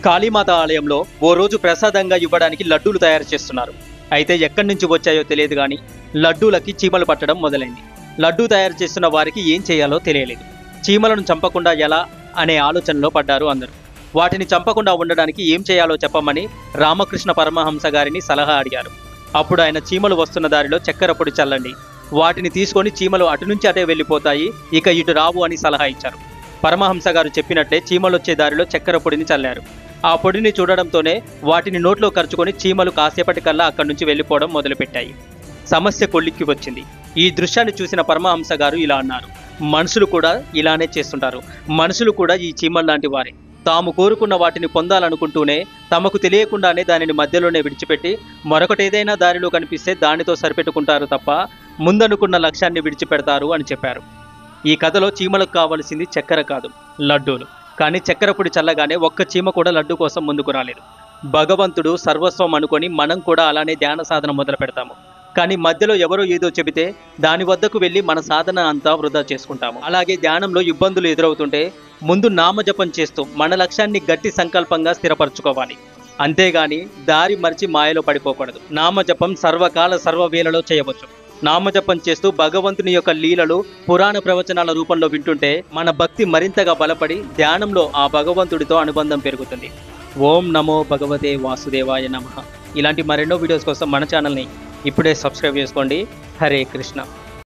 కాళీమాత ఆలయంలో ఓ రోజు ప్రసాదంగా ఇవ్వడానికి లడ్డూలు తయారు చేస్తున్నారు. అయితే ఎక్కడి నుంచి వచ్చాయో తెలియదు కానీ లడ్డూలకి చీమలు పట్టడం మొదలైంది. లడ్డూ తయారు చేస్తున్న వారికి ఏం చేయాలో తెలియలేదు. చీమలను చంపకుండా ఎలా అనే ఆలోచనలో పడ్డారు అందరూ. వాటిని చంపకుండా ఉండడానికి ఏం చేయాలో చెప్పమని రామకృష్ణ పరమహంస గారిని సలహా అడిగారు. అప్పుడు ఆయన చీమలు వస్తున్న దారిలో చక్కెర పొడి చల్లండి, వాటిని తీసుకొని చీమలు అటు నుంచి అటే వెళ్ళిపోతాయి, ఇక ఇటు రావు అని సలహా ఇచ్చారు. పరమహంస గారు చెప్పినట్లే చీమలు వచ్చే దారిలో చక్కెర పొడిని చల్లారు. ఆ పొడిని చూడడంతోనే వాటిని నోట్లో ఖర్చుకొని చీమలు కాసేపటికల్లా అక్కడి నుంచి వెళ్ళిపోవడం మొదలుపెట్టాయి. సమస్య కొలిక్కి వచ్చింది. ఈ దృశ్యాన్ని చూసిన పరమహంస గారు ఇలా అన్నారు, మనుషులు కూడా ఇలానే చేస్తుంటారు. మనుషులు కూడా ఈ చీమల లాంటి వారే. తాము కోరుకున్న వాటిని పొందాలనుకుంటూనే తమకు తెలియకుండానే దానిని మధ్యలోనే విడిచిపెట్టి మరొకటేదైనా దారిలో కనిపిస్తే దానితో సరిపెట్టుకుంటారు తప్ప ముందనుకున్న లక్ష్యాన్ని విడిచిపెడతారు అని చెప్పారు. ఈ కథలో చీమలకు కావలసింది చక్కెర కాదు, లడ్డూలు. కానీ చక్కెర పొడి చల్లగానే ఒక్క చీమ కూడా లడ్డు కోసం ముందుకు రాలేదు. భగవంతుడు సర్వస్వం అనుకొని మనం కూడా అలానే ధ్యాన సాధన మొదలు పెడతాము. కానీ మధ్యలో ఎవరో ఏదో చెబితే దాని వద్దకు వెళ్ళి మన సాధన అంతా వృధా చేసుకుంటాము. అలాగే ధ్యానంలో ఇబ్బందులు ఎదురవుతుంటే ముందు నామజపం చేస్తూ మన లక్ష్యాన్ని గట్టి సంకల్పంగా స్థిరపరచుకోవాలి. అంతేగాని దారి మరిచి మాయలో పడిపోకూడదు. నామజపం సర్వకాల సర్వవేళలో చేయవచ్చు. నామజపం చేస్తూ భగవంతుని యొక్క లీలలు పురాణ ప్రవచనాల రూపంలో వింటుంటే మన భక్తి మరింతగా బలపడి ధ్యానంలో ఆ భగవంతుడితో అనుబంధం పెరుగుతుంది. ఓం నమో భగవతే వాసుదేవాయ నమః. ఇలాంటి మరెన్నో వీడియోస్ కోసం మన ఛానల్ని ఇప్పుడే సబ్స్క్రైబ్ చేసుకోండి. హరే కృష్ణ.